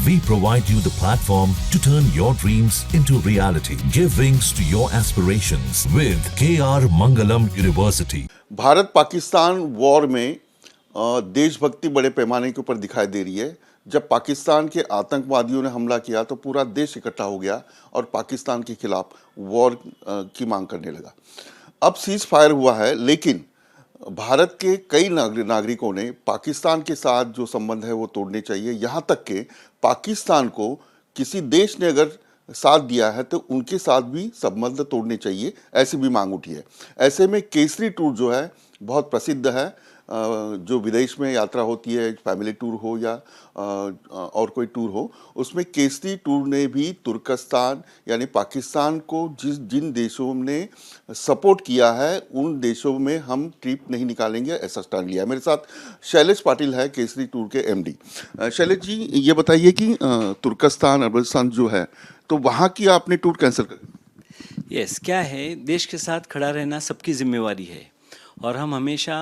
We provide you the platform to turn your dreams into reality. Give wings to your aspirations with KR Mangalam University. Bharat Pakistan war में देशभक्ति बड़े पैमाने के ऊपर दिखाई दे रही है। जब पाकिस्तान के आतंकवादियों ने हमला किया तो पूरा देश इकट्ठा हो गया और पाकिस्तान के खिलाफ वॉर की मांग करने लगा। अब सीज फायर हुआ है, लेकिन भारत के कई नागरिकों ने पाकिस्तान के साथ जो संबंध है वो तोड़ने चाहिए। यहाँ तक कि पाकिस्तान को किसी देश ने अगर साथ दिया है तो उनके साथ भी संबंध तोड़ने चाहिए, ऐसी भी मांग उठी है। ऐसे में केसरी टूर जो है बहुत प्रसिद्ध है। जो विदेश में यात्रा होती है, फैमिली टूर हो या और कोई टूर हो, उसमें केसरी टूर ने भी तुर्कस्तान यानी पाकिस्तान को जिन देशों ने सपोर्ट किया है उन देशों में हम ट्रिप नहीं निकालेंगे, ऐसा स्टैंड लिया है। मेरे साथ शैलेश पाटिल है, केसरी टूर के एमडी। शैलेश जी, ये बताइए कि तुर्कस्तान अफगानिस्तान जो है तो वहाँ की आपने टूर कैंसिल कर? यस, क्या है, देश के साथ खड़ा रहना सबकी जिम्मेवारी है और हम हमेशा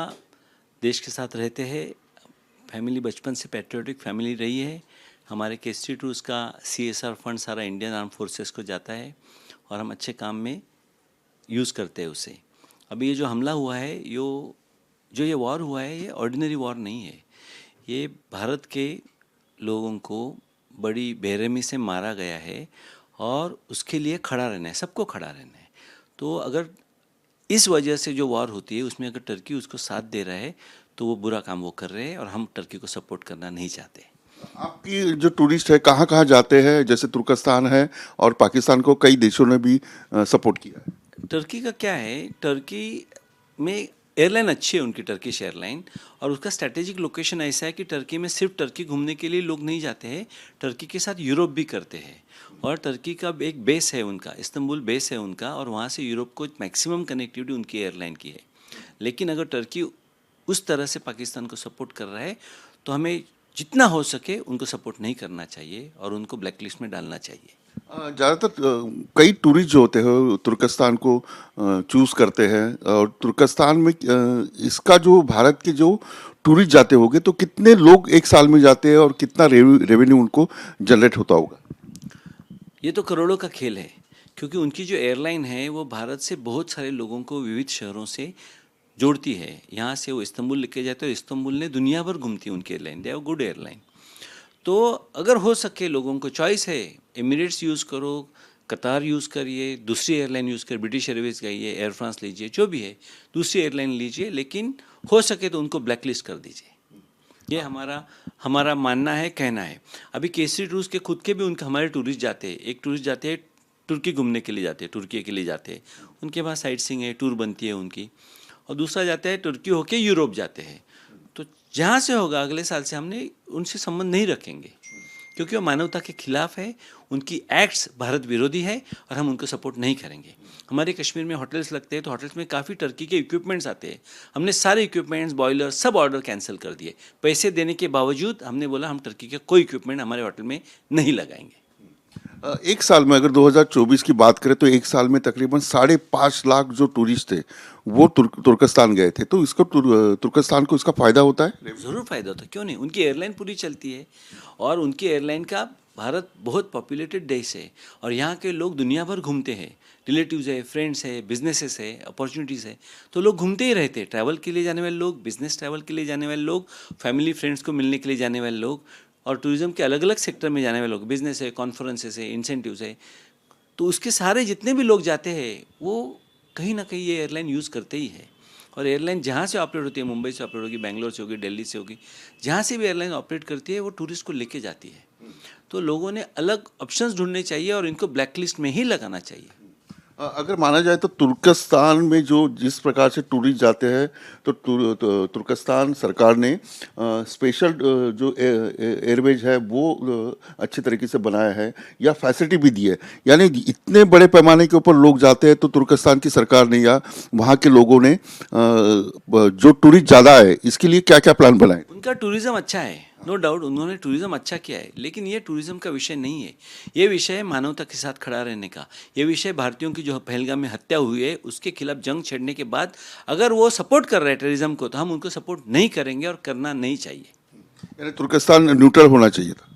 देश के साथ रहते हैं। फैमिली बचपन से पैट्रियोटिक फैमिली रही है। हमारे केसरी टूर्स का CSR फंड सारा इंडियन आर्म फोर्सेस को जाता है और हम अच्छे काम में यूज़ करते हैं उसे। अभी ये जो हमला हुआ है, ये वॉर हुआ है, ये ऑर्डिनरी वॉर नहीं है। ये भारत के लोगों को बड़ी बेरहमी से मारा गया है और उसके लिए खड़ा रहना है, सबको खड़ा रहना है। तो अगर इस वजह से जो वॉर होती है उसमें अगर टर्की उसको साथ दे रहा है तो वो बुरा काम वो कर रहे हैं और हम टर्की को सपोर्ट करना नहीं चाहते। आपकी जो टूरिस्ट है कहाँ कहाँ जाते हैं? जैसे तुर्कस्तान है और पाकिस्तान को कई देशों ने भी सपोर्ट किया है। टर्की का क्या है, टर्की में एयरलाइन अच्छी है उनकी, टर्किश एयरलाइन, और उसका स्ट्रैटेजिक लोकेशन ऐसा है कि टर्की में सिर्फ टर्की घूमने के लिए लोग नहीं जाते हैं, टर्की के साथ यूरोप भी करते हैं। और टर्की का एक बेस है उनका, इस्तांबुल बेस है उनका, और वहाँ से यूरोप को मैक्सिमम कनेक्टिविटी उनकी एयरलाइन की है। लेकिन अगर टर्की उस तरह से पाकिस्तान को सपोर्ट कर रहा है तो हमें जितना हो सके उनको सपोर्ट नहीं करना चाहिए और उनको ब्लैक लिस्ट में डालना चाहिए। ज़्यादातर कई टूरिस्ट जो होते हैं तुर्कस्तान को चूज़ करते हैं, और तुर्कस्तान में इसका जो भारत के जो टूरिस्ट जाते होंगे तो कितने लोग एक साल में जाते हैं और कितना रेवेन्यू उनको जनरेट होता होगा? ये तो करोड़ों का खेल है, क्योंकि उनकी जो एयरलाइन है वो भारत से बहुत सारे लोगों को विविध शहरों से जोड़ती है। यहाँ से वो इस्तांबुल लेके जाते हैं, इस्तांबुल ने दुनिया भर घूमती है उनकी airline, they have good airline. तो अगर हो सके, लोगों को चॉइस है, एमिरेट्स यूज़ करो, कतार यूज़ करिए, दूसरी एयरलाइन यूज़ करिए, ब्रिटिश एयरवेज जाइए, एयर फ्रांस लीजिए, जो भी है दूसरी एयरलाइन लीजिए, लेकिन हो सके तो उनको ब्लैक लिस्ट कर दीजिए। ये हमारा मानना है, कहना है। अभी केसरी टूर्स के खुद के भी उनके हमारे टूरिस्ट जाते हैं। एक टूरिस्ट जाते हैं तुर्की घूमने के लिए, जाते हैं तुर्की के लिए जाते हैं, उनके पास साइट सीइंग है, टूर बनती है उनकी। और दूसरा जाता है तुर्की होके यूरोप जाते हैं। तो जहाँ से होगा अगले साल से हमने उनसे संबंध नहीं रखेंगे, क्योंकि वो मानवता के खिलाफ है, उनकी एक्ट्स भारत विरोधी है और हम उनको सपोर्ट नहीं करेंगे। हमारे कश्मीर में होटल्स लगते हैं तो होटल्स में काफ़ी टर्की के इक्विपमेंट्स आते हैं। हमने सारे इक्विपमेंट्स, बॉयलर, सब ऑर्डर कैंसिल कर दिए। पैसे देने के बावजूद हमने बोला हम टर्की के कोई इक्विपमेंट हमारे होटल में नहीं लगाएंगे। एक साल में अगर 2024 की बात करें तो एक साल में तकरीबन 5.5 लाख जो टूरिस्ट थे वो तुर्कस्तान गए थे। तो इसको तुर्कस्तान को इसका फ़ायदा होता है? ज़रूर फ़ायदा होता है, क्यों नहीं। उनकी एयरलाइन पूरी चलती है और उनकी एयरलाइन का भारत बहुत पॉपुलेटेड देश है और यहाँ के लोग दुनिया भर घूमते हैं। रिलेटिव्स है, फ्रेंड्स है, बिजनेसेस है, अपॉर्चुनिटीज़ है, तो लोग घूमते ही रहते हैं। ट्रैवल के लिए जाने वाले लोग, बिजनेस ट्रैवल के लिए जाने वाले लोग, फैमिली फ्रेंड्स को मिलने के लिए जाने वाले लोग, और टूरिज़्म के अलग अलग सेक्टर में जाने वाले लोग, बिजनेस है, कॉन्फ्रेंसेस है, इंसेंटिव्स है, तो उसके सारे जितने भी लोग जाते हैं वो कहीं ना कहीं ये एयरलाइन यूज़ करते ही है। और एयरलाइन जहाँ से ऑपरेट होती है, मुंबई से ऑपरेट होगी, बेंगलोर से होगी, दिल्ली से होगी, जहाँ से भी एयरलाइन ऑपरेट करती है वो टूरिस्ट को लेके जाती है। तो लोगों ने अलग ऑप्शंस ढूंढने चाहिए और इनको ब्लैक लिस्ट में ही लगाना चाहिए। अगर माना जाए तो तुर्कस्तान में जो जिस प्रकार से टूरिस्ट जाते हैं तो तुर्कस्तान सरकार ने स्पेशल जो एयरवेज है वो अच्छे तरीके से बनाया है या फैसिलिटी भी दी है। यानी इतने बड़े पैमाने के ऊपर लोग जाते हैं तो तुर्कस्तान की सरकार ने या वहाँ के लोगों ने जो टूरिस्ट ज़्यादा है इसके लिए क्या क्या प्लान बनाए? उनका टूरिज़्म अच्छा है, नो डाउट, उन्होंने टूरिज़्म अच्छा किया है, लेकिन ये टूरिज़्म का विषय नहीं है। ये विषय है मानवता के साथ खड़ा रहने का। ये विषय भारतीयों की जो पहलगाम में हत्या हुई है उसके खिलाफ जंग छेड़ने के बाद अगर वो सपोर्ट कर रहे हैं टेररिज्म को तो हम उनको सपोर्ट नहीं करेंगे और करना नहीं चाहिए। यानी तुर्कस्तान न्यूट्रल होना चाहिए था।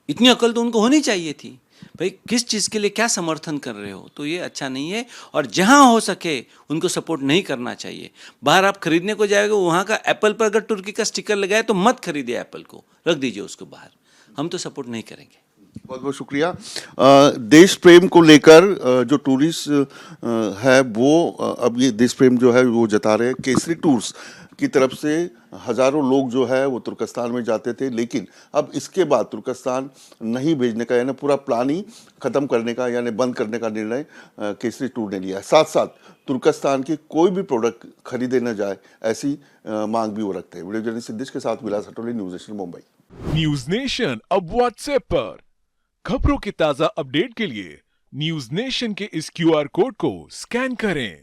इतनी अकल तो उनको होनी चाहिए थी। भाई किस चीज़ के लिए क्या समर्थन कर रहे हो, तो ये अच्छा नहीं है। और जहाँ हो सके उनको सपोर्ट नहीं करना चाहिए। बाहर आप खरीदने को जाएगा, वहाँ का एप्पल पर अगर तुर्की का स्टिकर लगाए तो मत खरीदिए, एप्पल को रख दीजिए उसको बाहर। हम तो सपोर्ट नहीं करेंगे। बहुत बहुत शुक्रिया। देश प्रेम को लेकर जो टूरिस्ट है वो अब ये देश प्रेम जो है वो जता रहे हैं। केसरी टूर्स की तरफ से हजारों लोग जो है वो तुर्कस्तान में जाते थे, लेकिन अब इसके बाद तुर्कस्तान नहीं भेजने का यानी पूरा प्लान ही खत्म करने का यानी बंद करने का निर्णय केसरी टूर ने लिया है। साथ साथ तुर्कस्तान की कोई भी प्रोडक्ट खरीदे न जाए ऐसी मांग भी वो रखते हैं। वीडियो जर्नलिस्ट सिद्धेश के साथ Vilas Hatole, news nation Mumbai. News nation अब व्हाट्सएप पर खबरों के ताजा अपडेट के लिए न्यूज नेशन के इस क्यूआर कोड को स्कैन करें।